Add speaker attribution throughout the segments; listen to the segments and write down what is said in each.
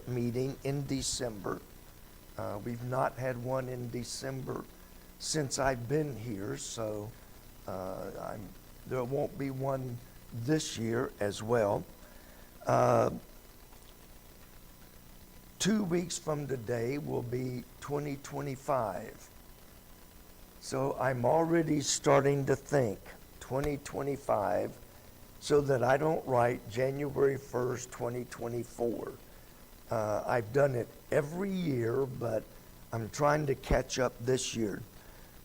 Speaker 1: meeting in December. We've not had one in December since I've been here, so there won't be one this year as well. 2 weeks from today will be 2025. So I'm already starting to think 2025 so that I don't write January 1st, 2024. I've done it every year, but I'm trying to catch up this year.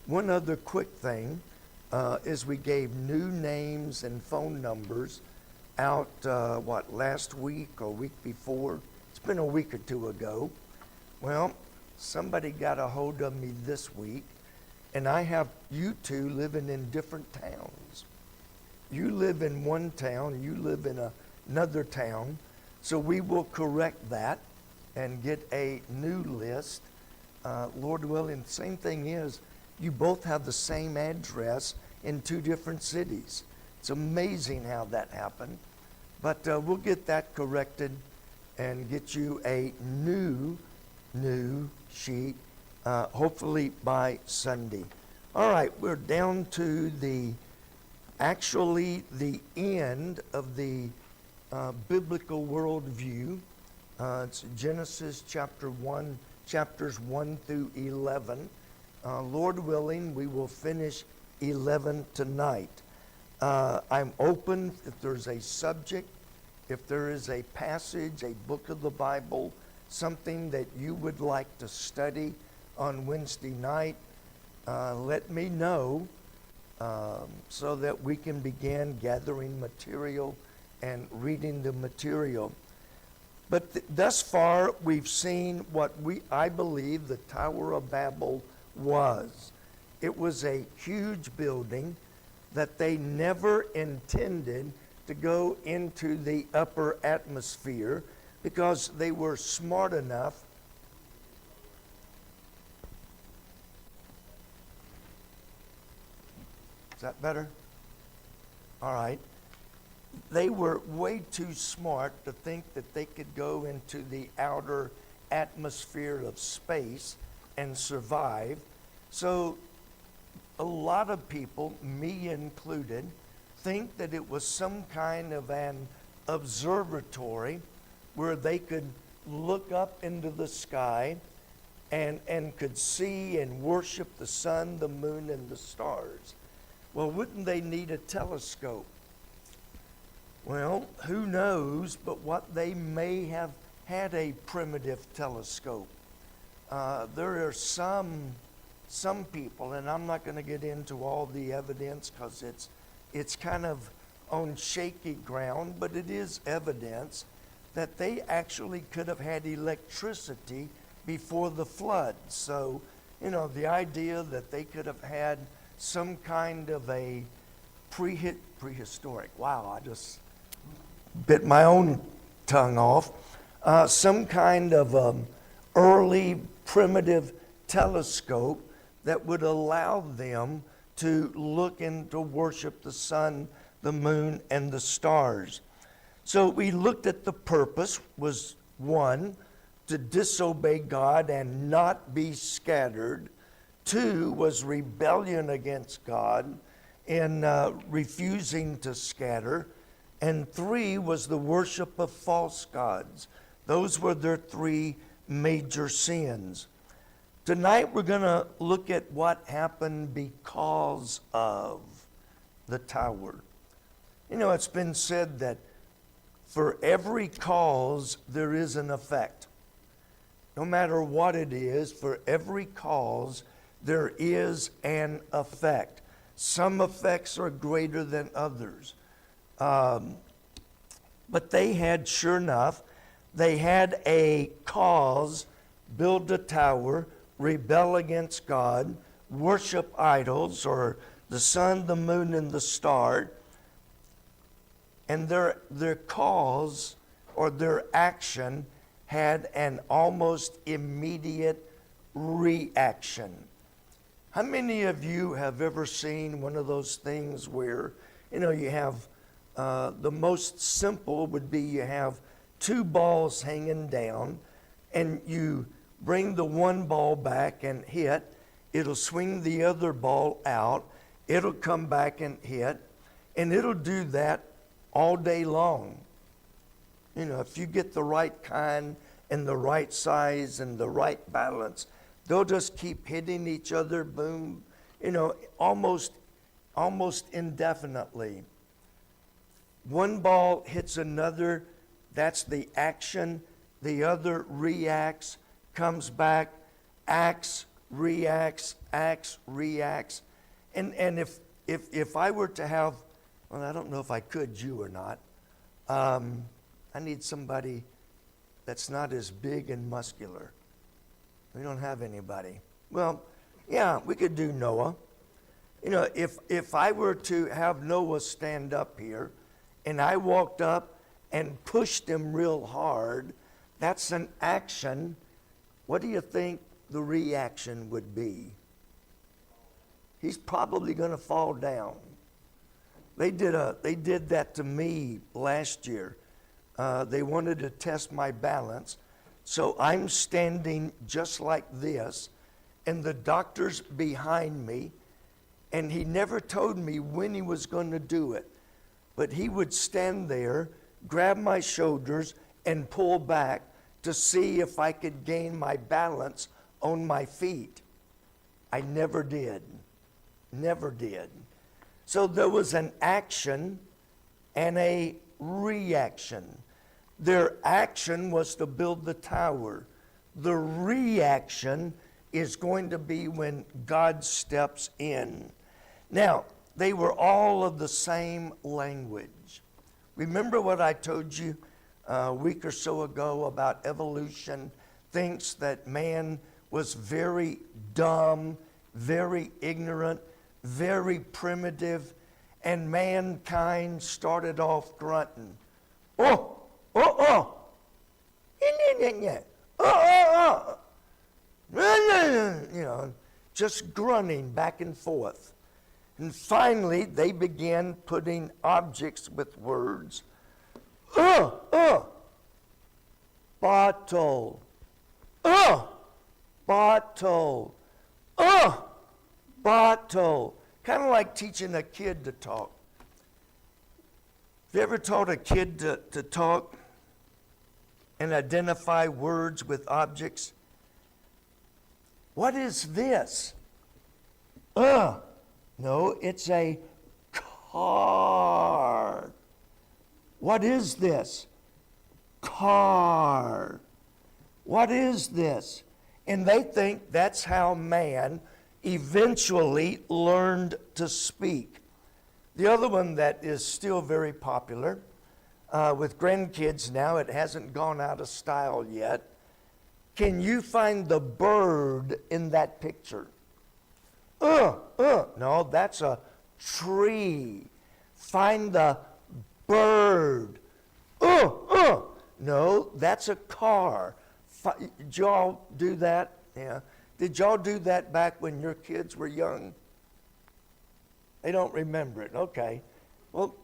Speaker 1: One other quick thing is we gave new names and phone numbers out, last week or week before? It's been a week or two ago. Well, somebody got a hold of me this week, and I have you two living in different towns. You live in one town, you live in another town, so we will correct that and get a new list. Lord willing, same thing is, you both have the same address in two different cities. It's amazing how that happened. But we'll get that corrected and get you a new sheet, hopefully by Sunday. All right, we're down to the end of the biblical worldview. It's Genesis chapter 1, chapters 1 through 11. Lord willing, we will finish 11 tonight. I'm open if there's a subject, if there is a passage, a book of the Bible, something that you would like to study on Wednesday night, let me know so that we can begin gathering material and reading the material. But thus far, we've seen what I believe the Tower of Babel was. It was a huge building that they never intended to go into the upper atmosphere because they were smart enough. Is that better? All right. They were way too smart to think that they could go into the outer atmosphere of space and survive. So a lot of people, me included, think that it was some kind of an observatory where they could look up into the sky and could see and worship the sun, the moon, and the stars. Well, wouldn't they need a telescope? Well, who knows, but what they may have had a primitive telescope. There are some people, and I'm not going to get into all the evidence because it's kind of on shaky ground, but it is evidence that they actually could have had electricity before the flood. So, the idea that they could have had some kind of a prehistoric, wow, I just bit my own tongue off, some kind of early primitive telescope that would allow them to look and to worship the sun, the moon, and the stars. So we looked at the purpose was 1, to disobey God and not be scattered. 2 was rebellion against God in refusing to scatter. And 3 was the worship of false gods. Those were their 3 major sins. Tonight we're going to look at what happened because of the tower. It's been said that for every cause there is an effect. No matter what it is, for every cause there is an effect. Some effects are greater than others. But they had, sure enough, they had a cause, build a tower, rebel against God, worship idols, or the sun, the moon, and the star. And their cause or their action had an almost immediate reaction. How many of you have ever seen one of those things where, you have the most simple would be you have two balls hanging down, and you bring the one ball back and hit, it'll swing the other ball out, it'll come back and hit, and it'll do that all day long. You know, if you get the right kind and the right size and the right balance, they'll just keep hitting each other, boom, you know, almost indefinitely. One ball hits another, that's the action. The other reacts, comes back, acts, reacts. And if I were to have, well, I don't know if I could, you or not, I need somebody that's not as big and muscular. We don't have anybody. Well, yeah, we could do Noah. You know, if I were to have Noah stand up here and I walked up and pushed him real hard, that's an action. What do you think the reaction would be? He's probably going to fall down. They did that to me last year. They wanted to test my balance. So I'm standing just like this, and the doctor's behind me, and he never told me when he was going to do it. But he would stand there, grab my shoulders, and pull back to see if I could gain my balance on my feet. I never did. Never did. So there was an action and a reaction. Their action was to build the tower. The reaction is going to be when God steps in. Now, they were all of the same language. Remember what I told you a week or so ago about evolution? Thinks that man was very dumb, very ignorant, very primitive, and mankind started off grunting. Oh! You know, just grunting back and forth. And finally, they began putting objects with words. Bottle. Bottle. Bottle. Kind of like teaching a kid to talk. Have you ever taught a kid to talk and identify words with objects? What is this? No, it's a car. What is this? Car. What is this? And they think that's how man eventually learned to speak. The other one that is still very popular with grandkids now, it hasn't gone out of style yet. Can you find the bird in that picture? No, that's a tree. Find the bird. No, that's a car. Did y'all do that? Yeah. Did y'all do that back when your kids were young? They don't remember it. Okay. Well,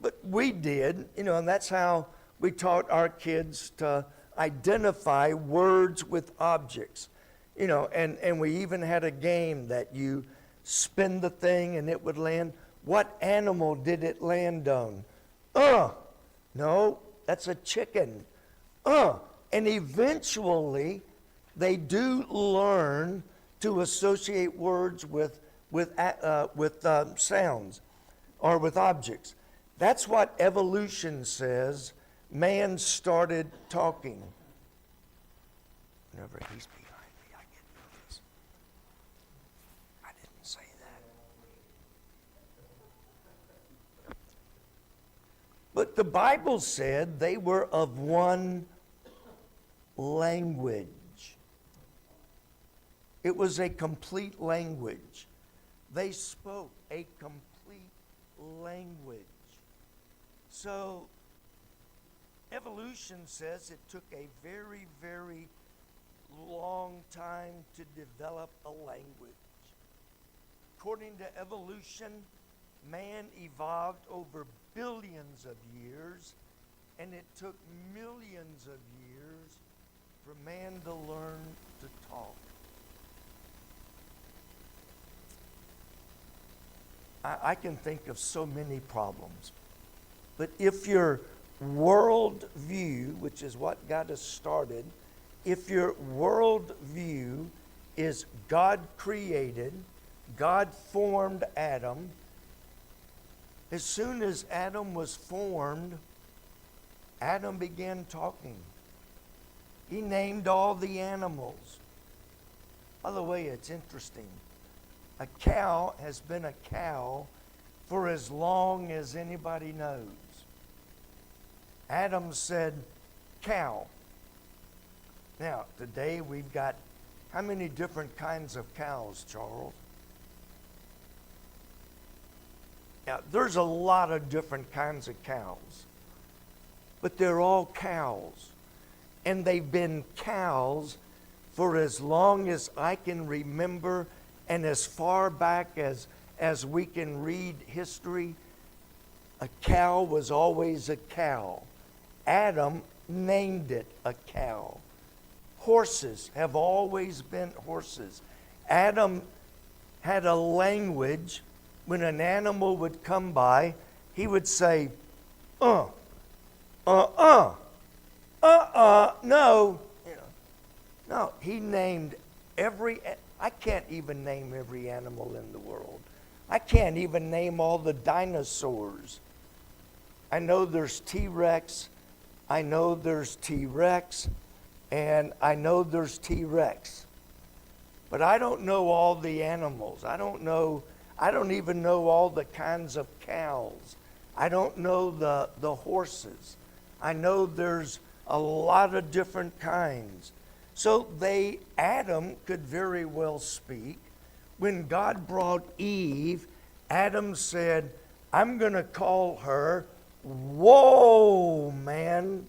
Speaker 1: but we did, you know, and that's how we taught our kids to identify words with objects. You know, and we even had a game that you spin the thing and it would land. What animal did it land on? No, that's a chicken. And eventually, they do learn to associate words with sounds or with objects. That's what evolution says. Man started talking. Whenever he's behind me, I get nervous. I didn't say that. But the Bible said they were of one language. It was a complete language. They spoke a complete language. So, evolution says it took a very, very long time to develop a language. According to evolution, man evolved over billions of years, And it took millions of years for man to learn to talk. I can think of so many problems. But if your world view, which is what got us started, if your world view is God created, God formed Adam, as soon as Adam was formed, Adam began talking. He named all the animals. By the way, it's interesting. A cow has been a cow for as long as anybody knows. Adam said, cow. Now, today we've got how many different kinds of cows, Charles? Yeah, there's a lot of different kinds of cows. But they're all cows. And they've been cows for as long as I can remember and as far back as we can read history. A cow was always a cow. Adam named it a cow. Horses have always been horses. Adam had a language. When an animal would come by, he would say, no. No, he named I can't even name every animal in the world. I can't even name all the dinosaurs. I know there's T-Rex, I know there's T-Rex, and I know there's T-Rex. But I don't know all the animals. I don't even know all the kinds of cows. I don't know the horses. I know there's a lot of different kinds. So Adam could very well speak. When God brought Eve, Adam said, I'm going to call her, whoa, man.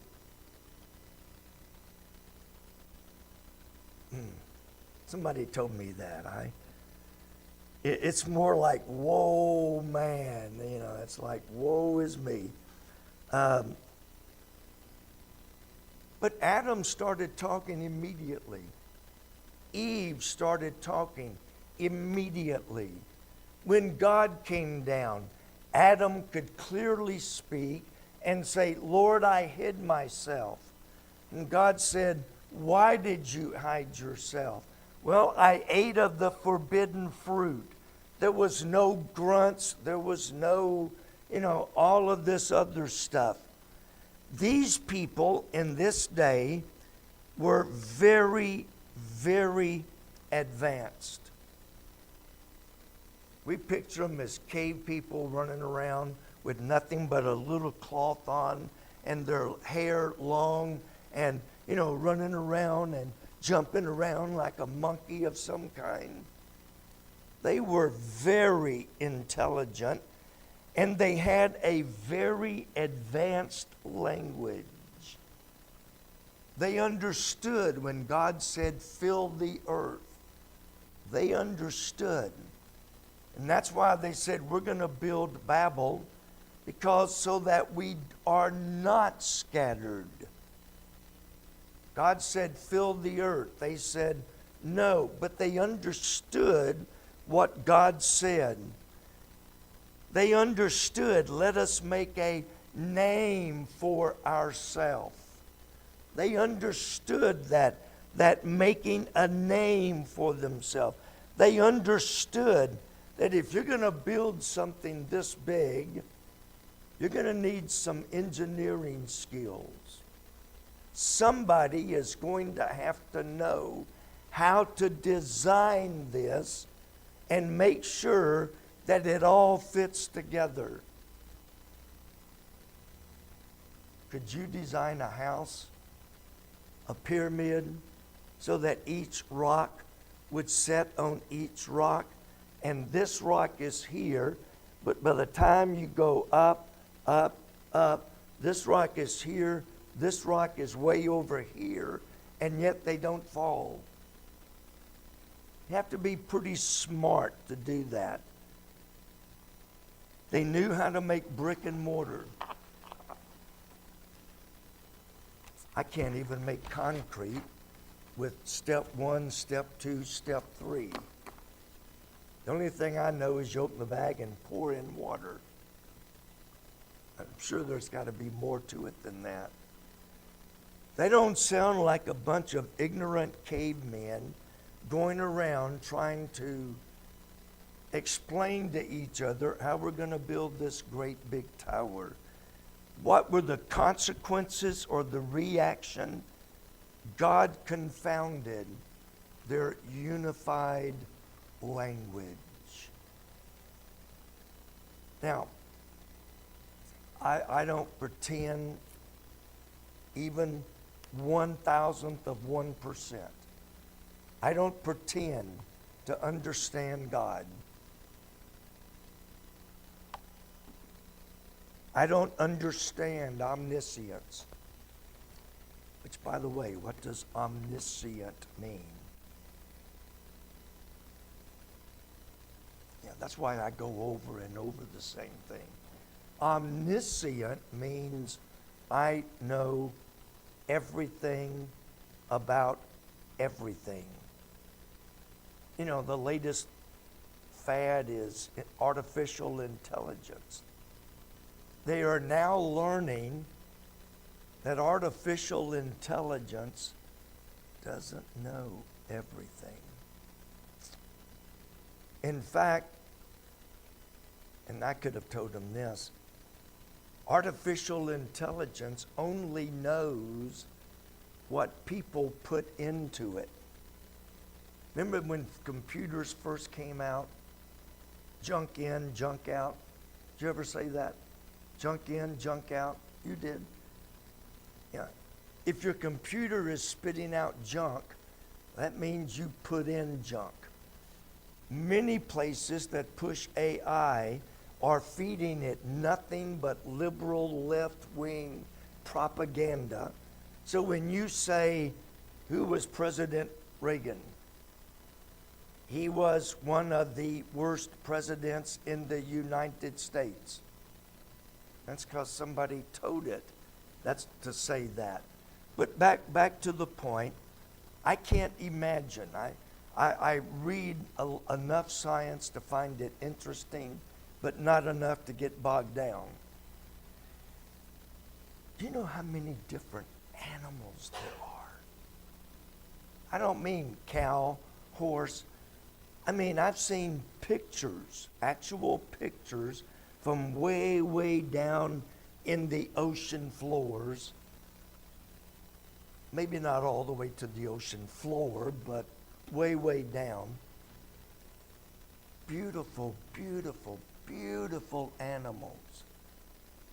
Speaker 1: Somebody told me that. It's more like, whoa, man. It's like, woe is me. But Adam started talking immediately. Eve started talking immediately. When God came down, Adam could clearly speak and say, Lord, I hid myself. And God said, why did you hide yourself? Well, I ate of the forbidden fruit. There was no grunts. There was no, all of this other stuff. These people in this day were very, very advanced. We picture them as cave people running around with nothing but a little cloth on and their hair long and, running around and jumping around like a monkey of some kind. They were very intelligent. And they had a very advanced language. They understood when God said, fill the earth. They understood. And that's why they said, we're going to build Babel, because so that we are not scattered. God said, fill the earth. They said, no. But they understood what God said. They understood, let us make a name for ourselves. They understood that making a name for themselves. They understood that if you're going to build something this big, you're going to need some engineering skills. Somebody is going to have to know how to design this and make sure that it all fits together. Could you design a house, a pyramid, so that each rock would set on each rock? And this rock is here, but by the time you go up, up, up, this rock is here, this rock is way over here, and yet they don't fall. You have to be pretty smart to do that. They knew how to make brick and mortar. I can't even make concrete with step 1, step 2, step 3. The only thing I know is you open the bag and pour in water. I'm sure there's got to be more to it than that. They don't sound like a bunch of ignorant cavemen going around trying to explain to each other how we're going to build this great big tower. What were the consequences or the reaction? God confounded their unified language. Now, I don't pretend even 1,000th of 1%. I don't pretend to understand God. I don't understand omniscience. Which, by the way, what does omniscient mean? Yeah, that's why I go over and over the same thing. Omniscient means I know everything about everything. You know, the latest fad is artificial intelligence. They are now learning that artificial intelligence doesn't know everything. In fact, and I could have told them this, artificial intelligence only knows what people put into it. Remember when computers first came out? Junk in, junk out. Did you ever say that? Junk in, junk out. You did. Yeah. If your computer is spitting out junk, that means you put in junk. Many places that push AI are feeding it nothing but liberal left-wing propaganda. So when you say, who was President Reagan? He was one of the worst presidents in the United States. That's because somebody told it. That's to say that. But back to the point, I can't imagine. I read enough science to find it interesting, but not enough to get bogged down. Do you know how many different animals there are? I don't mean cow, horse. I mean, I've seen pictures, actual pictures, from way, way down in the ocean floors. Maybe not all the way to the ocean floor, but way, way down. Beautiful, beautiful, beautiful animals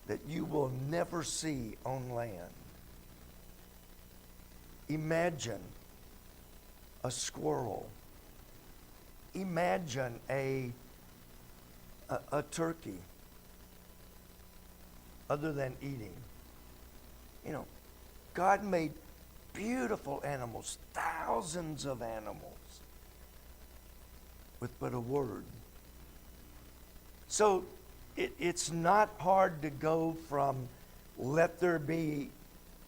Speaker 1: that you will never see on land. Imagine a squirrel. Imagine a turkey, other than eating. You know, God made beautiful animals, thousands of animals, with but a word. So it's not hard to go from let there be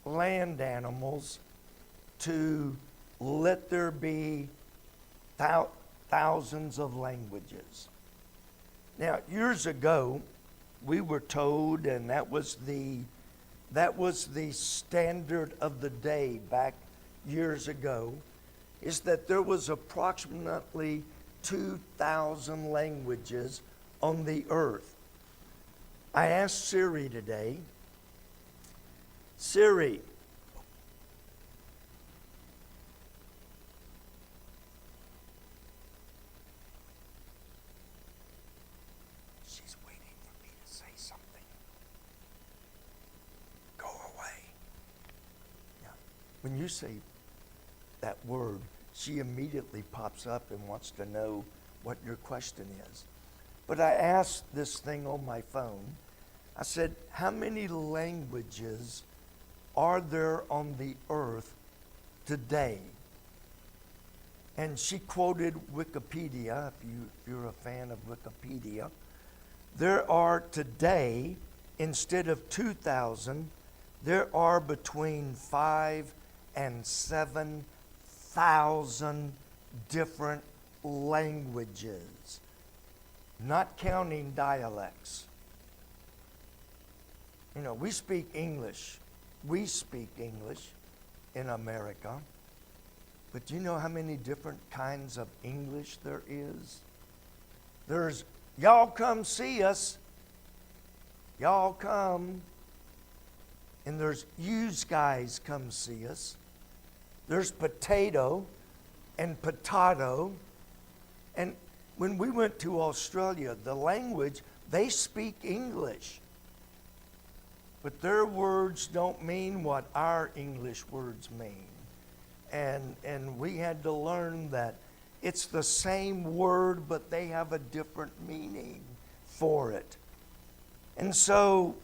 Speaker 1: land animals to let there be thousands of languages. Now, years ago, we were told, and that was the standard of the day back years ago, is that there was approximately 2,000 languages on the earth. I asked Siri today, Siri, she's waiting for me to say something. Go away. Now, when you say that word, she immediately pops up and wants to know what your question is. But I asked this thing on my phone, I said, how many languages are there on the earth today? And she quoted Wikipedia, if you're a fan of Wikipedia. There are today, instead of 2,000, there are between 5 and 7,000 different languages, not counting dialects. You know, we speak English. We speak English in America. But do you know how many different kinds of English there is? There's, y'all come see us. Y'all come. And there's, yous guys come see us. There's potato and potato. And when we went to Australia, the language, they speak English. But their words don't mean what our English words mean. And we had to learn that it's the same word, but they have a different meaning for it. And so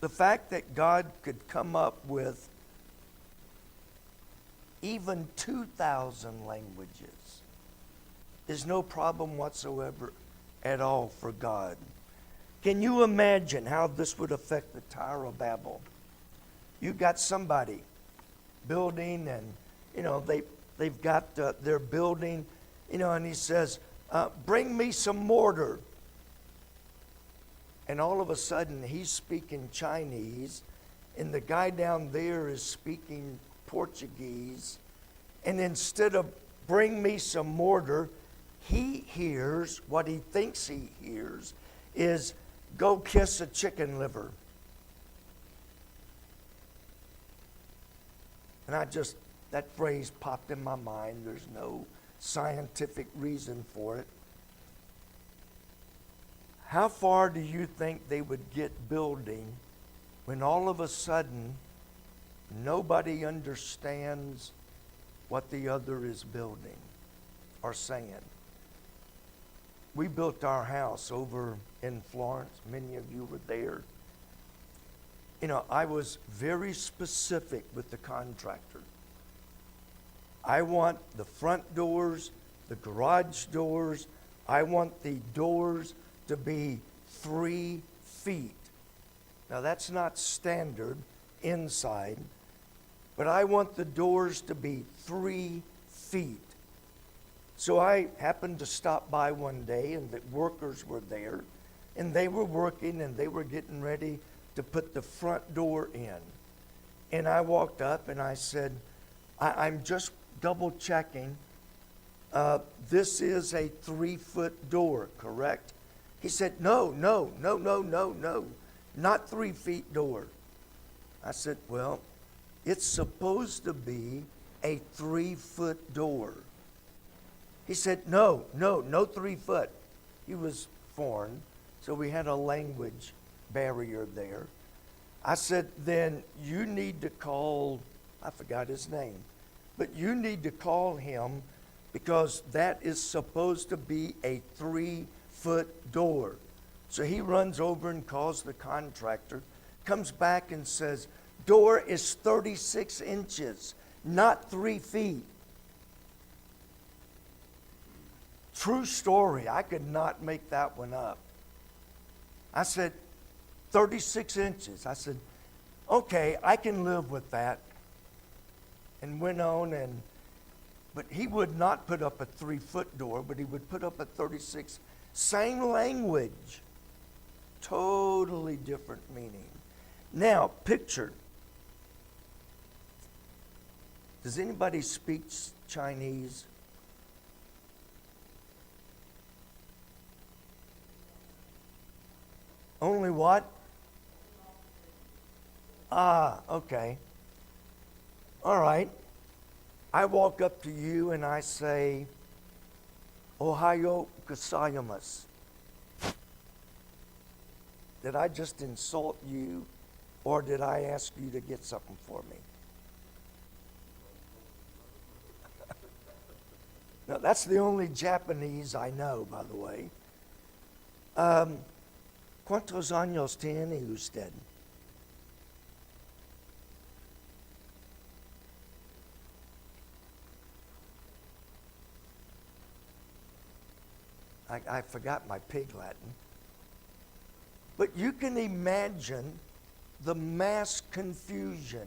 Speaker 1: the fact that God could come up with even 2,000 languages is no problem whatsoever at all for God. Can you imagine how this would affect the Tower of Babel? You got somebody building, and you know they've got their building, you know, and he says, "Bring me some mortar." And all of a sudden he's speaking Chinese, and the guy down there is speaking Portuguese, and instead of "bring me some mortar," he hears what he thinks he hears is "go kiss a chicken liver." And that phrase popped in my mind. There's no scientific reason for it. How far do you think they would get building when all of a sudden nobody understands what the other is building or saying? We built our house over in Florence. Many of you were there. You know, I was very specific with the contractor. I want the front doors, the garage doors, I want the doors to be 3 feet. Now that's not standard inside, but I want the doors to be 3 feet. So I happened to stop by one day, and the workers were there, and they were working, and they were getting ready to put the front door in. And I walked up and I said, I'm just double checking. This is a 3-foot door, correct? He said, no, not 3 feet door. I said, well, it's supposed to be a 3-foot door. He said, no 3 foot. He was foreign, so we had a language barrier there. I said, then you need to call, I forgot his name, but you need to call him, because that is supposed to be a 3-foot door. So he runs over and calls the contractor, comes back and says, door is 36 inches, not 3 feet. True story. I could not make that one up. I said, 36 inches. I said, okay, I can live with that. And went on, but he would not put up a 3-foot door, but he would put up a 36. Same language, totally different meaning. Now, picture. Does anybody speak Chinese? Only what? Okay. All right. I walk up to you and I say, Ohayo gozaimasu. Did I just insult you, or did I ask you to get something for me? Now, that's the only Japanese I know, by the way. ¿Cuántos años tiene usted? I forgot my pig Latin. But you can imagine the mass confusion.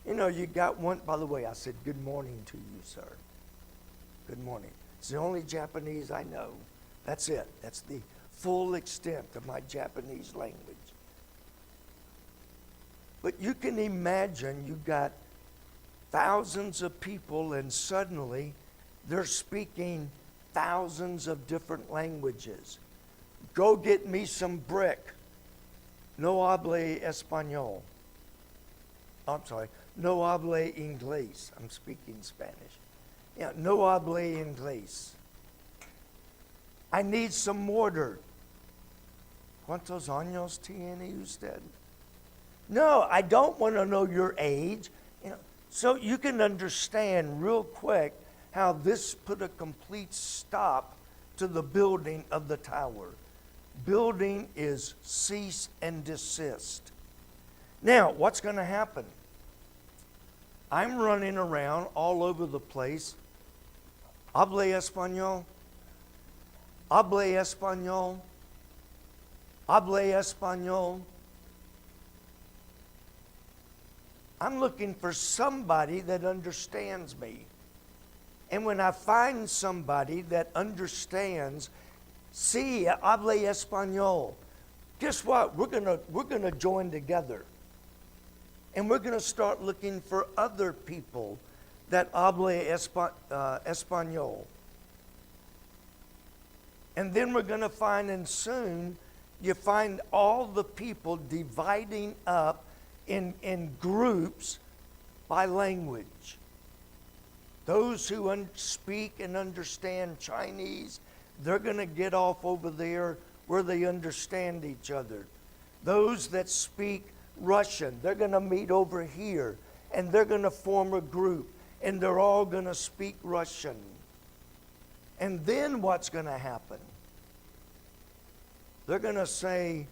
Speaker 1: You know, you got one, by the way, I said good morning to you, sir. Good morning. It's the only Japanese I know. That's it. That's the full extent of my Japanese language. But you can imagine you got thousands of people and suddenly they're speaking thousands of different languages. Go get me some brick. No hable español. I'm sorry. No hable inglés. I'm speaking Spanish. Yeah, no hable inglés. I need some mortar. ¿Cuántos años tiene usted? No, I don't want to know your age. You know, so you can understand real quick how this put a complete stop to the building of the tower. Building is cease and desist. Now, what's going to happen? I'm running around all over the place. Hable español. Hable español. Hable español. I'm looking for somebody that understands me. And when I find somebody that understands, sí, hable español, guess what? We're gonna join together. And we're gonna start looking for other people that hable español. And then we're gonna find, and soon you find all the people dividing up in groups by language. Those who speak and understand Chinese, they're going to get off over there where they understand each other. Those that speak Russian, they're going to meet over here and they're going to form a group and they're all going to speak Russian. And then what's going to happen? They're going to say,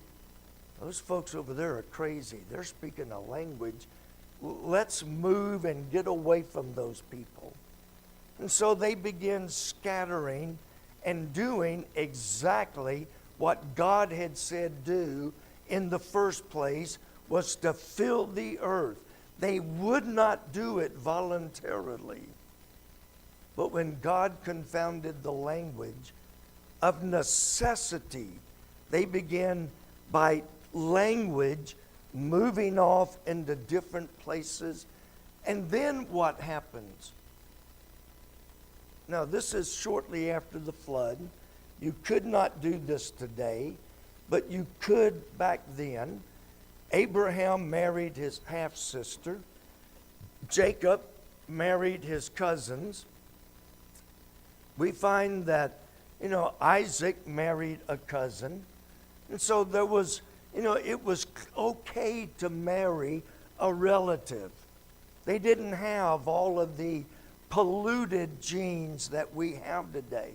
Speaker 1: those folks over there are crazy. They're speaking a language. Let's move and get away from those people. And so they begin scattering and doing exactly what God had said do in the first place, was to fill the earth. They would not do it voluntarily. But when God confounded the language, of necessity, they began by language moving off into different places. And then what happens? Now, this is shortly after the flood. You could not do this today, but you could back then. Abraham married his half-sister. Jacob married his cousins. We find that, Isaac married a cousin. And so there was, it was okay to marry a relative. They didn't have all of the polluted genes that we have today.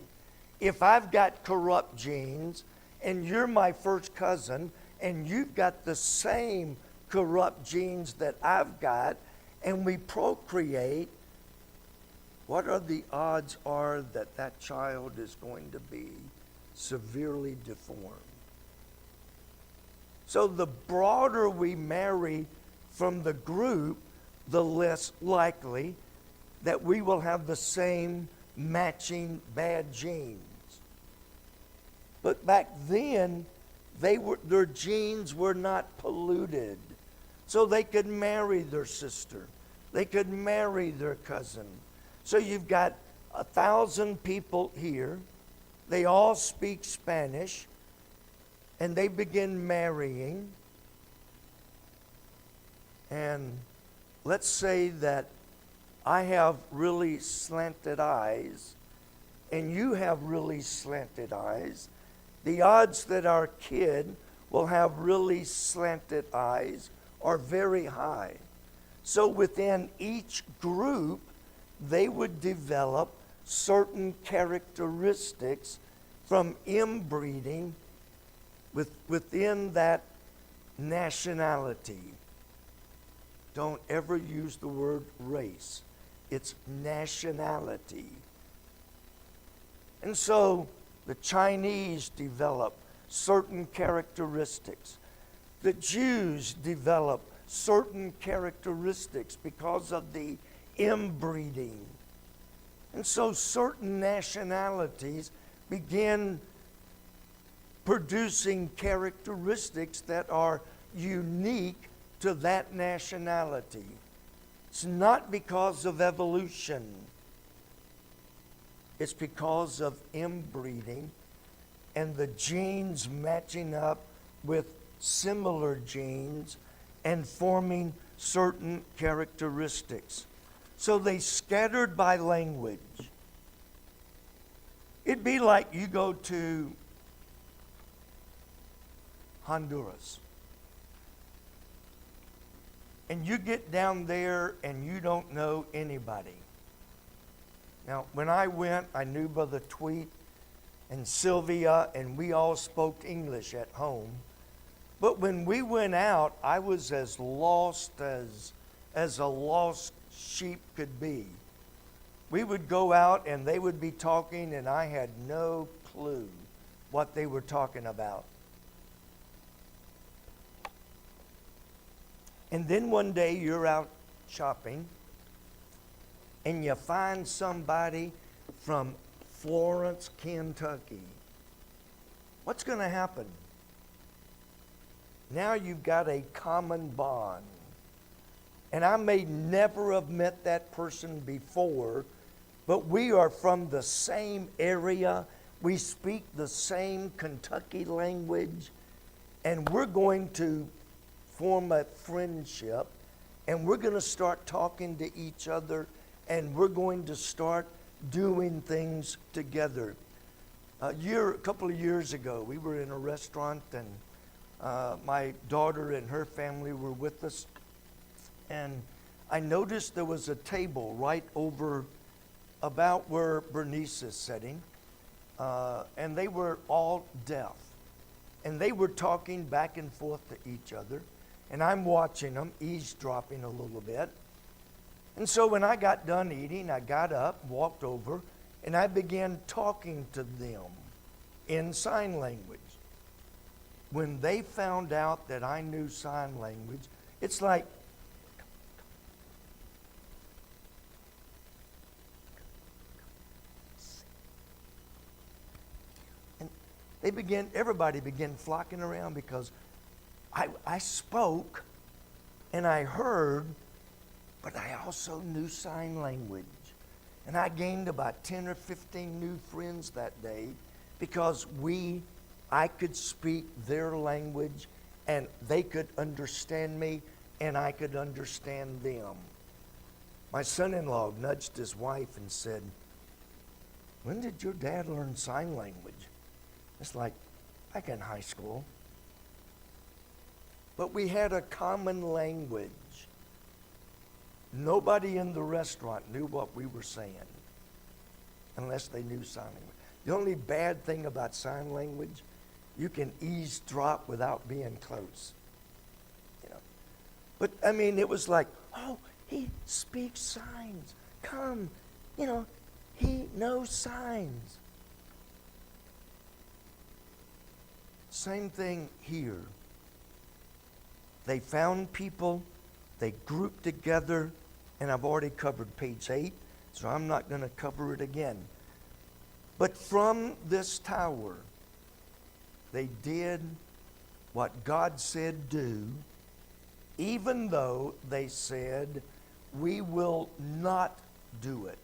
Speaker 1: If I've got corrupt genes and you're my first cousin and you've got the same corrupt genes that I've got and we procreate, what are the odds are that that child is going to be severely deformed? So the broader we marry from the group, the less likely that we will have the same matching bad genes. But back then, their genes were not polluted. So they could marry their sister. They could marry their cousin. So you've got 1,000 people here. They all speak Spanish. And they begin marrying. And let's say that I have really slanted eyes, and you have really slanted eyes. The odds that our kid will have really slanted eyes are very high. So within each group, they would develop certain characteristics from inbreeding within that nationality. Don't ever use the word race. It's nationality. And so the Chinese develop certain characteristics. The Jews developed certain characteristics because of the inbreeding. And so certain nationalities began producing characteristics that are unique to that nationality. It's not because of evolution. It's because of inbreeding and the genes matching up with similar genes and forming certain characteristics. So they scattered by language. It'd be like you go to Honduras and you get down there and you don't know anybody. Now, when I went, I knew Brother Tweet and Sylvia, and we all spoke English at home. But when we went out, I was as lost as a lost sheep could be. We would go out and they would be talking, and I had no clue what they were talking about. And then one day you're out shopping and you find somebody from Florence, Kentucky. What's going to happen? Now you've got a common bond. And I may never have met that person before, but we are from the same area. We speak the same Kentucky language, and we're going to form a friendship, and we're going to start talking to each other, and we're going to start doing things together. A couple of years ago, we were in a restaurant, and my daughter and her family were with us, and I noticed there was a table right over about where Bernice is sitting, and they were all deaf, and they were talking back and forth to each other, and I'm watching them, eavesdropping a little bit. And so when I got done eating, I got up, walked over, and I began talking to them in sign language. When they found out that I knew sign language, it's like, and everybody began flocking around because I spoke and I heard, but I also knew sign language. And I gained about 10 or 15 new friends that day because I could speak their language and they could understand me and I could understand them. My son-in-law nudged his wife and said, "When did your dad learn sign language?" It's like, back in high school. But we had a common language. Nobody in the restaurant knew what we were saying unless they knew sign language. The only bad thing about sign language, you can eavesdrop without being close. You know. But I mean, it was like, oh, he speaks signs. Come, he knows signs. Same thing here. They found people, they grouped together, and I've already covered page 8, so I'm not going to cover it again. But from this tower, they did what God said do, even though they said, "We will not do it.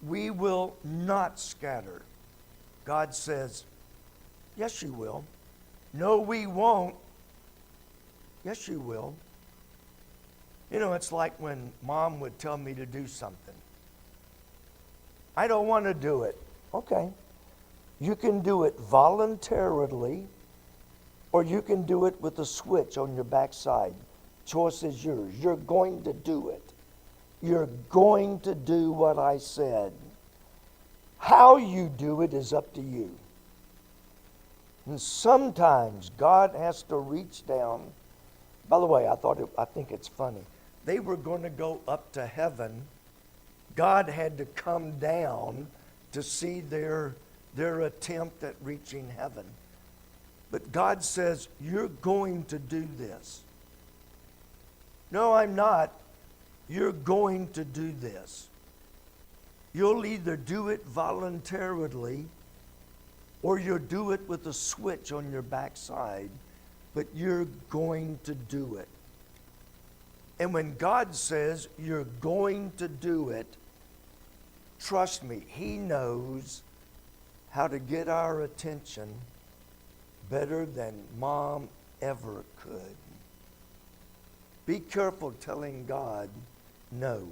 Speaker 1: We will not scatter." God says, "Yes, you will." "No, we won't." "Yes, you will." It's like when Mom would tell me to do something. I don't want to do it. Okay. You can do it voluntarily, or you can do it with a switch on your backside. Choice is yours. You're going to do it. You're going to do what I said. How you do it is up to you. And sometimes God has to reach down. By the way, I think it's funny. They were going to go up to heaven. God had to come down to see their attempt at reaching heaven. But God says, you're going to do this. No, I'm not. You're going to do this. You'll either do it voluntarily or you'll do it with a switch on your backside, but you're going to do it. And when God says you're going to do it, trust me, He knows how to get our attention better than Mom ever could. Be careful telling God no.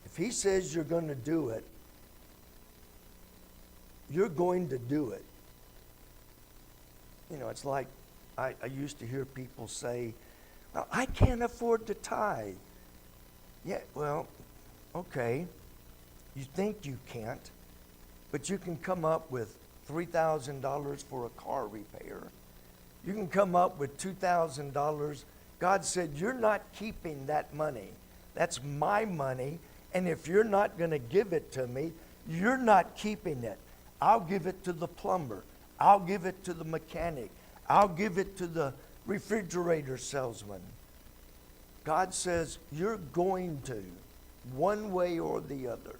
Speaker 1: If He says you're going to do it, you're going to do it. You know, it's like I used to hear people say, well, I can't afford to tithe. Yeah, well, okay. You think you can't, but you can come up with $3,000 for a car repair. You can come up with $2,000. God said, you're not keeping that money. That's my money, and if you're not going to give it to me, you're not keeping it. I'll give it to the plumber. I'll give it to the mechanic. I'll give it to the refrigerator salesman. God says, you're going to, one way or the other.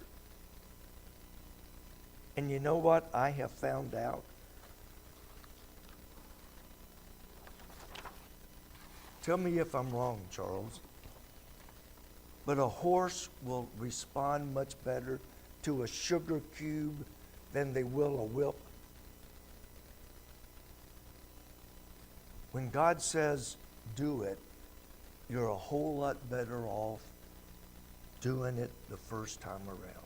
Speaker 1: And you know what I have found out? Tell me if I'm wrong, Charles. But a horse will respond much better to a sugar cube than they will a whip. When God says, do it, you're a whole lot better off doing it the first time around.